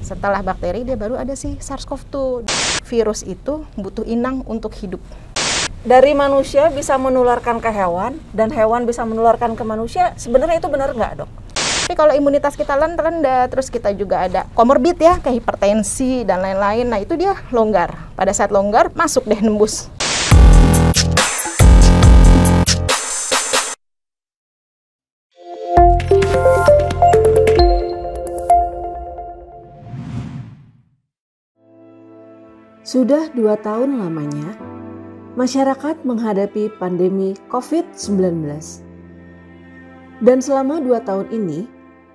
setelah bakteri dia baru ada si SARS-CoV-2. Virus itu butuh inang untuk hidup. Dari manusia bisa menularkan ke hewan, dan hewan bisa menularkan ke manusia. Sebenarnya itu benar nggak, Dok? Tapi kalau imunitas kita rendah, terus kita juga ada komorbid ya, kayak hipertensi dan lain-lain, nah itu dia longgar. Pada saat longgar, masuk deh nembus. Sudah 2 tahun lamanya, masyarakat menghadapi pandemi COVID-19. Dan selama 2 tahun ini,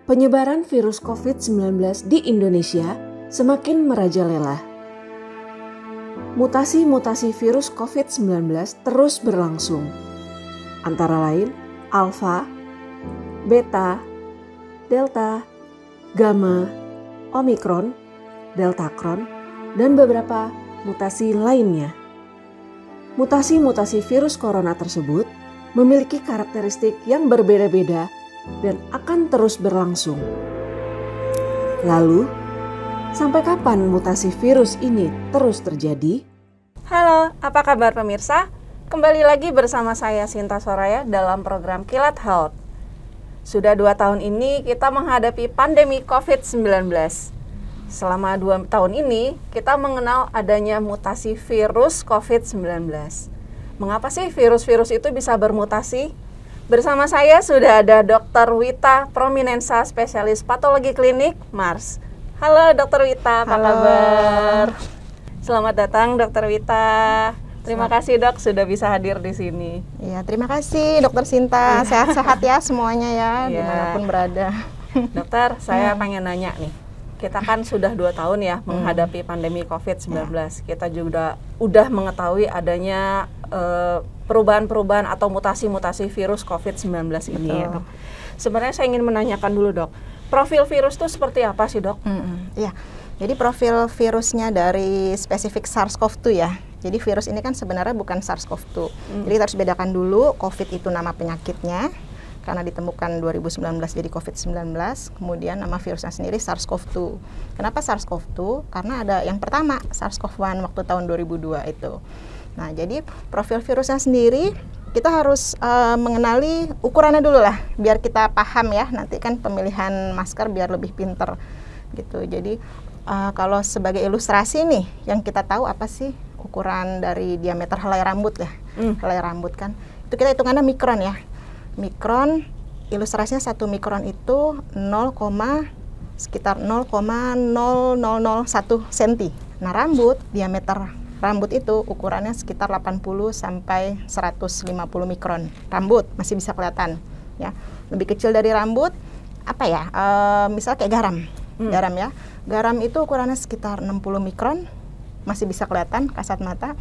penyebaran virus COVID-19 di Indonesia semakin merajalela. Mutasi-mutasi virus COVID-19 terus berlangsung, antara lain Alpha, Beta, Delta, Gamma, Omicron, Deltacron, dan beberapa mutasi lainnya. Mutasi-mutasi virus corona tersebut memiliki karakteristik yang berbeda-beda dan akan terus berlangsung. Lalu, sampai kapan mutasi virus ini terus terjadi? Halo, apa kabar pemirsa? Kembali lagi bersama saya Sinta Soraya dalam program Kilat Health. Sudah 2 tahun ini kita menghadapi pandemi COVID-19. Selama 2 tahun ini, kita mengenal adanya mutasi virus COVID-19. Mengapa sih virus-virus itu bisa bermutasi? Bersama saya sudah ada Dr. Wita Prominensa, spesialis patologi klinik, MARS. Halo Dr. Wita, apa kabar? Selamat datang Dr. Wita. Terima kasih Dok sudah bisa hadir di sini. Ya, terima kasih Dokter Sinta. Sehat-sehat ya semuanya ya, dimanapun berada. Dokter, saya pengen nanya nih. Kita kan sudah 2 tahun ya menghadapi pandemi COVID-19. Kita juga udah mengetahui adanya perubahan-perubahan atau mutasi-mutasi virus COVID-19 ini ya, Dok. Sebenarnya saya ingin menanyakan dulu, Dok. Profil virus itu seperti apa sih, Dok? Iya. Jadi profil virusnya dari spesifik SARS-CoV-2 ya. Jadi virus ini kan sebenarnya bukan SARS-CoV-2. Jadi kita harus bedakan dulu, COVID itu nama penyakitnya. Karena ditemukan 2019 jadi COVID-19, kemudian nama virusnya sendiri SARS-CoV-2. Kenapa SARS-CoV-2? Karena ada yang pertama, SARS-CoV-1 waktu tahun 2002 itu. Nah, jadi profil virusnya sendiri, kita harus mengenali ukurannya dulu lah, biar kita paham ya, nanti kan pemilihan masker biar lebih pinter gitu. Jadi, kalau sebagai ilustrasi nih, yang kita tahu apa sih ukuran dari diameter helai rambut ya, helai rambut kan, itu kita hitungannya mikron ya. Mikron, ilustrasinya 1 mikron itu sekitar 0,0001 cm. Nah, diameter rambut itu ukurannya sekitar 80 sampai 150 mikron. Rambut masih bisa kelihatan ya. Lebih kecil dari rambut apa ya? Misal kayak garam. Garam ya. Garam itu ukurannya sekitar 60 mikron, masih bisa kelihatan kasat mata.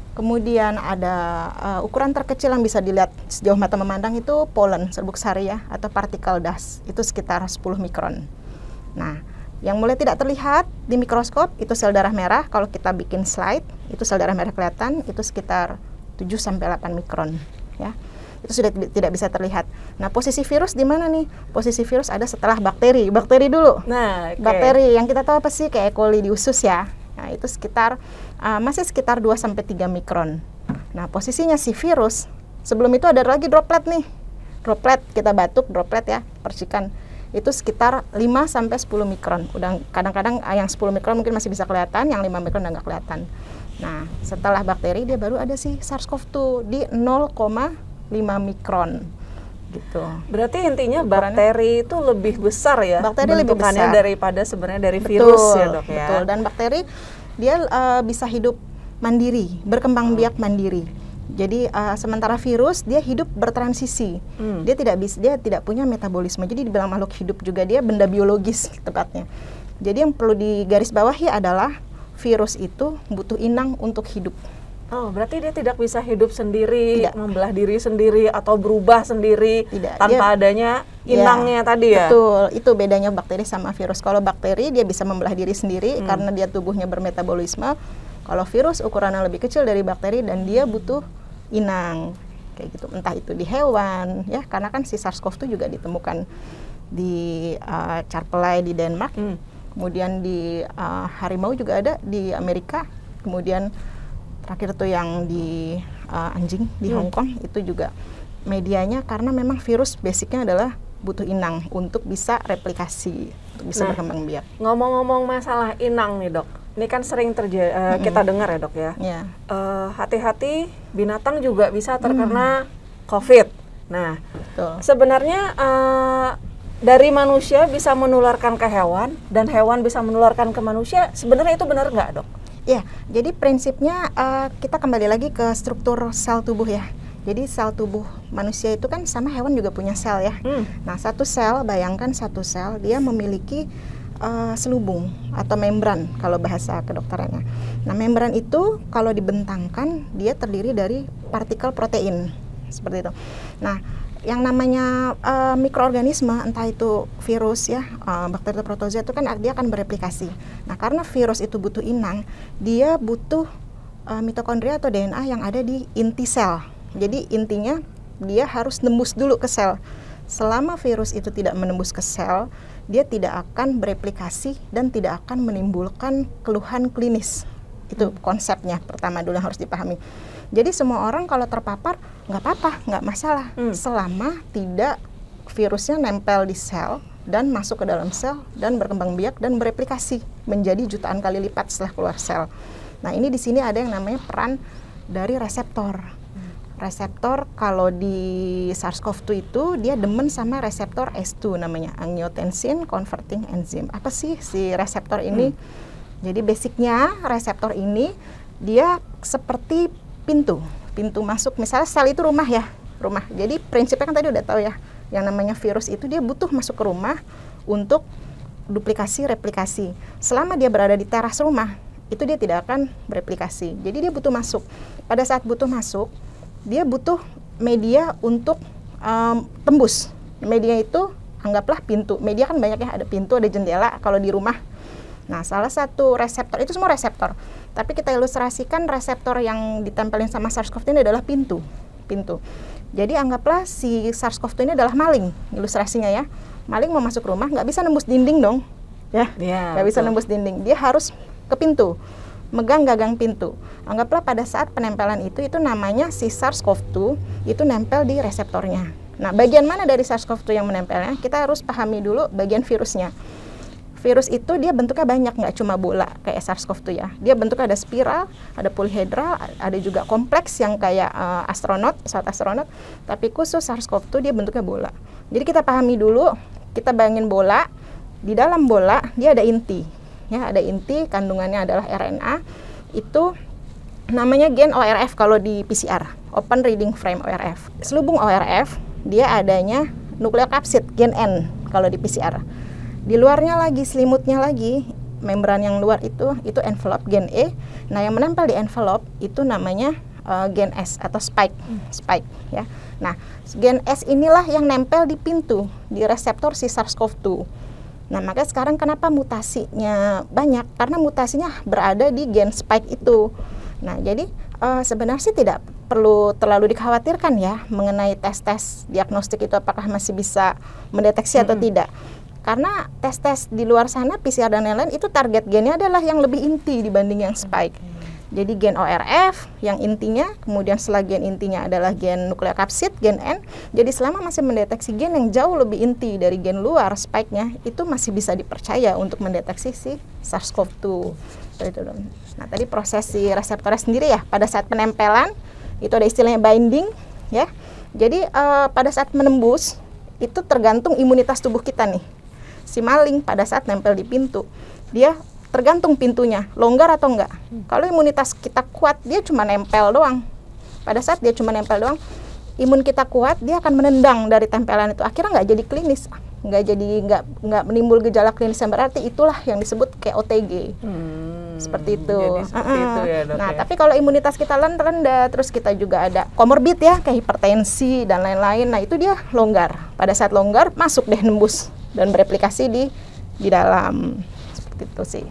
Kemudian ada ukuran terkecil yang bisa dilihat sejauh mata memandang itu polen, serbuk sari ya, atau partikel dust, itu sekitar 10 mikron. Nah, yang mulai tidak terlihat di mikroskop itu sel darah merah. Kalau kita bikin slide, itu sel darah merah kelihatan, itu sekitar 7-8 mikron ya. Itu sudah tidak bisa terlihat. Nah, posisi virus di mana nih? Posisi virus ada setelah bakteri. Bakteri dulu. Nah, bakteri yang kita tahu apa sih? Kayak E. coli di usus ya. Nah, itu masih sekitar 2-3 mikron. Nah, posisinya si virus, sebelum itu ada lagi droplet nih. Droplet, kita batuk, droplet ya, percikan. Itu sekitar 5-10 mikron. Udah kadang-kadang yang 10 mikron mungkin masih bisa kelihatan, yang 5 mikron udah nggak kelihatan. Nah, setelah bakteri dia baru ada si SARS-CoV-2 di 0,5 mikron. Gitu. Berarti intinya bakteri itu lebih besar ya, bakteri lebih besar daripada sebenarnya dari virus ya, Dok ya. Betul, dan bakteri dia bisa hidup mandiri, berkembang biak mandiri. Jadi sementara virus dia hidup bertransisi. Dia tidak punya metabolisme. Jadi dibilang makhluk hidup juga, dia benda biologis tepatnya. Jadi yang perlu digarisbawahi adalah virus itu butuh inang untuk hidup. Oh, berarti dia tidak bisa hidup sendiri, membelah diri sendiri, atau berubah sendiri tanpa adanya inangnya tadi ya? Betul, itu bedanya bakteri sama virus. Kalau bakteri dia bisa membelah diri sendiri karena dia tubuhnya bermetabolisme. Kalau virus ukurannya lebih kecil dari bakteri dan dia butuh inang, kayak gitu. Entah itu di hewan, ya, karena kan si SARS-CoV-2 juga ditemukan di Charpelay di Denmark. kemudian di harimau juga ada di Amerika, kemudian terakhir tuh yang di anjing di Hong Kong itu juga medianya, karena memang virus basicnya adalah butuh inang untuk bisa replikasi, untuk bisa berkembang biak. Ngomong-ngomong masalah inang nih dok, ini kan sering kita dengar ya dok ya. Yeah. Hati-hati binatang juga bisa terkena COVID. Nah, Betul. sebenarnya dari manusia bisa menularkan ke hewan dan hewan bisa menularkan ke manusia. Sebenarnya itu benar nggak dok? Ya, jadi prinsipnya kita kembali lagi ke struktur sel tubuh ya. Jadi sel tubuh manusia itu kan sama hewan juga punya sel ya. Nah, satu sel, bayangkan satu sel dia memiliki selubung atau membran kalau bahasa kedokterannya. Nah, membran itu kalau dibentangkan dia terdiri dari partikel protein seperti itu. Nah, yang namanya mikroorganisme, entah itu virus ya, bakteri atau protozoa itu kan dia akan bereplikasi. Nah, karena virus itu butuh inang, dia butuh mitokondria atau DNA yang ada di inti sel. Jadi intinya dia harus nembus dulu ke sel. Selama virus itu tidak menembus ke sel, dia tidak akan bereplikasi dan tidak akan menimbulkan keluhan klinis. Itu konsepnya pertama dulu yang harus dipahami. Jadi semua orang kalau terpapar nggak apa-apa, nggak masalah, selama tidak virusnya nempel di sel dan masuk ke dalam sel dan berkembang biak dan bereplikasi menjadi jutaan kali lipat setelah keluar sel. Nah, ini di sini ada yang namanya peran dari reseptor. Reseptor kalau di SARS-CoV-2 itu dia demen sama reseptor S2 namanya, angiotensin converting enzyme. Apa sih si reseptor ini? Jadi basicnya reseptor ini dia seperti pintu masuk. Misalnya sel itu rumah ya, rumah. Jadi prinsipnya kan tadi udah tahu ya, yang namanya virus itu dia butuh masuk ke rumah untuk duplikasi, replikasi. Selama dia berada di teras rumah, itu dia tidak akan bereplikasi. Jadi dia butuh masuk. Pada saat butuh masuk, dia butuh media untuk tembus. Media itu anggaplah pintu. Media kan banyak ya, ada pintu, ada jendela kalau di rumah. Nah, salah satu reseptor, itu semua reseptor. Tapi kita ilustrasikan reseptor yang ditempelin sama SARS-CoV-2 ini adalah pintu. Jadi anggaplah si SARS-CoV-2 ini adalah maling, ilustrasinya ya. Maling mau masuk rumah, nggak bisa nembus dinding dong. Ya, nggak bisa nembus dinding. Dia harus ke pintu. Megang gagang pintu. Anggaplah pada saat penempelan itu namanya si SARS-CoV-2 itu nempel di reseptornya. Nah, bagian mana dari SARS-CoV-2 yang menempelnya? Kita harus pahami dulu bagian virusnya. Virus itu dia bentuknya banyak, nggak cuma bola kayak SARS-CoV-2 ya. Dia bentuknya ada spiral, ada polihedral, ada juga kompleks yang kayak pesawat astronot. Tapi khusus SARS-CoV-2 dia bentuknya bola. Jadi kita pahami dulu, kita bayangin bola. Di dalam bola dia ada inti. Ya, ada inti, kandungannya adalah RNA, itu namanya gen ORF kalau di PCR, Open Reading Frame ORF. Selubung ORF, dia adanya nukleokapsid, gen N kalau di PCR. Di luarnya lagi, selimutnya lagi, membran yang luar itu envelope, gen E. Nah, yang menempel di envelope itu namanya gen S atau spike ya. Nah, gen S inilah yang nempel di pintu, di reseptor si SARS-CoV-2. Nah, makanya sekarang kenapa mutasinya banyak? Karena mutasinya berada di gen spike itu. Nah, jadi sebenarnya sih tidak perlu terlalu dikhawatirkan ya mengenai tes-tes diagnostik itu apakah masih bisa mendeteksi atau tidak. Karena tes-tes di luar sana, PCR dan lain-lain, itu target gennya adalah yang lebih inti dibanding yang spike. Jadi gen ORF yang intinya, kemudian setelah gen intinya adalah gen nukleokapsid, gen N. Jadi selama masih mendeteksi gen yang jauh lebih inti dari gen luar spike-nya, itu masih bisa dipercaya untuk mendeteksi si SARS-CoV-2. Nah, tadi proses si reseptornya sendiri ya, pada saat penempelan, itu ada istilahnya binding ya. Jadi pada saat menembus, itu tergantung imunitas tubuh kita nih. Si maling pada saat nempel di pintu, dia tergantung pintunya, longgar atau enggak. Kalau imunitas kita kuat, dia cuma nempel doang. Pada saat dia cuma nempel doang, imun kita kuat, dia akan menendang dari tempelan itu. Akhirnya nggak jadi klinis, nggak menimbul gejala klinis yang berarti. Itulah yang disebut kayak OTG. Seperti itu. Jadi seperti itu ya, dok. Nah, tapi kalau imunitas kita rendah, terus kita juga ada komorbid ya, kayak hipertensi dan lain-lain. Nah, itu dia longgar. Pada saat longgar, masuk deh nembus dan bereplikasi di dalam. Itu sih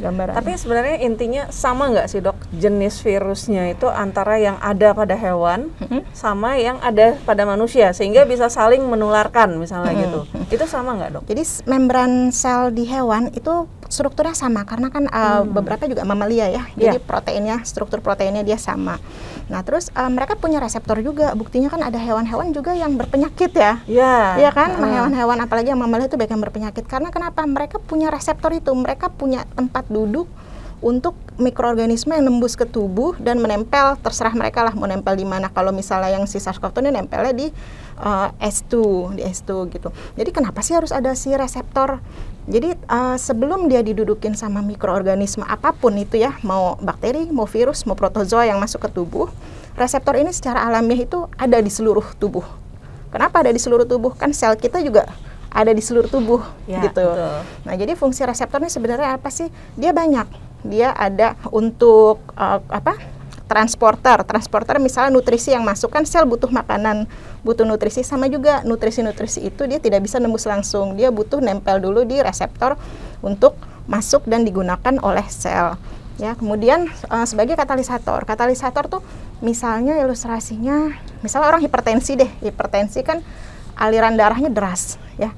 gambaran. Tapi sebenarnya intinya sama nggak sih dok? jenis virusnya itu antara yang ada pada hewan sama yang ada pada manusia, sehingga bisa saling menularkan misalnya gitu. Itu sama nggak, Dok? Jadi membran sel di hewan itu strukturnya sama karena kan beberapa juga mamalia ya. Jadi proteinnya, struktur proteinnya dia sama. Nah, terus mereka punya reseptor juga. Buktinya kan ada hewan-hewan juga yang berpenyakit ya. Iya kan? Hewan-hewan apalagi yang mamalia itu banyak yang berpenyakit. Karena kenapa? Mereka punya reseptor itu. Mereka punya tempat duduk untuk mikroorganisme yang nembus ke tubuh dan menempel, terserah mereka lah mau nempel di mana. Kalau misalnya yang si SARS-CoV-2 ini nempelnya di S2 gitu. Jadi kenapa sih harus ada si reseptor? Jadi sebelum dia didudukin sama mikroorganisme apapun itu ya, mau bakteri, mau virus, mau protozoa yang masuk ke tubuh, reseptor ini secara alamiah itu ada di seluruh tubuh. Kenapa ada di seluruh tubuh? Kan sel kita juga ada di seluruh tubuh gitu. Betul. Nah, jadi fungsi reseptor ini sebenarnya apa sih? Dia banyak. Dia ada untuk transporter misalnya nutrisi yang masuk, kan sel butuh makanan, butuh nutrisi, sama juga nutrisi-nutrisi itu dia tidak bisa nembus langsung, dia butuh nempel dulu di reseptor untuk masuk dan digunakan oleh sel ya. Kemudian sebagai katalisator tuh misalnya ilustrasinya, misalnya orang hipertensi kan aliran darahnya deras ya,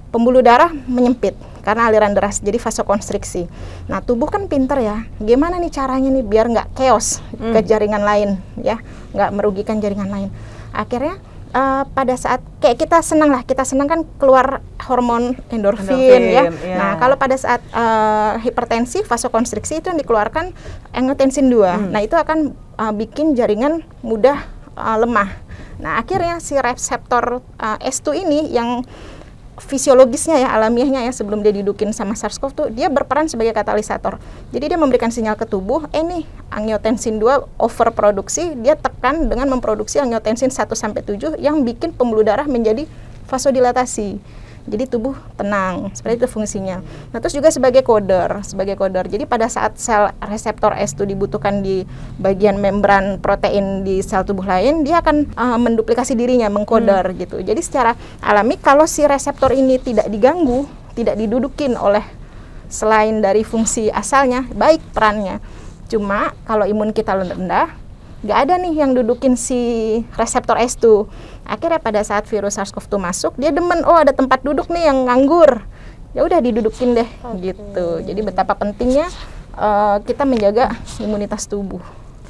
pembuluh darah menyempit karena aliran deras, jadi vasokonstriksi. Nah, tubuh kan pinter ya, gimana nih caranya nih biar nggak chaos ke jaringan lain ya, nggak merugikan jaringan lain. Akhirnya pada saat kayak kita senang kan keluar hormon endorfin ya. Nah, kalau pada saat hipertensi, vasokonstriksi itu yang dikeluarkan angiotensin 2. Nah, itu akan bikin jaringan mudah lemah. Nah, akhirnya si reseptor S2 ini yang fisiologisnya ya, alamiahnya ya, sebelum dia didudukin sama SARS-CoV-2, dia berperan sebagai katalisator. Jadi dia memberikan sinyal ke tubuh, nih angiotensin 2 overproduksi, dia tekan dengan memproduksi angiotensin 1-7 yang bikin pembuluh darah menjadi vasodilatasi. Jadi tubuh tenang, seperti itu fungsinya. Nah, terus juga sebagai koder. Jadi pada saat sel reseptor S2 dibutuhkan di bagian membran protein di sel tubuh lain, dia akan menduplikasi dirinya, mengkoder gitu. Jadi secara alami kalau si reseptor ini tidak diganggu, tidak didudukin oleh selain dari fungsi asalnya, baik perannya. Cuma kalau imun kita rendah, nggak ada nih yang dudukin si reseptor S2. Akhirnya pada saat virus SARS-CoV-2 masuk, dia demen, ada tempat duduk nih yang nganggur. Ya udah didudukin deh gitu. Jadi betapa pentingnya kita menjaga imunitas tubuh.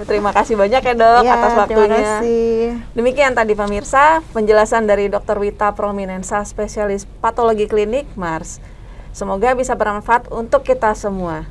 Terima kasih banyak ya, Dok, atas waktunya. Terima kasih. Demikian tadi pemirsa penjelasan dari Dr. Wita Prominensa, spesialis patologi klinik MARS. Semoga bisa bermanfaat untuk kita semua.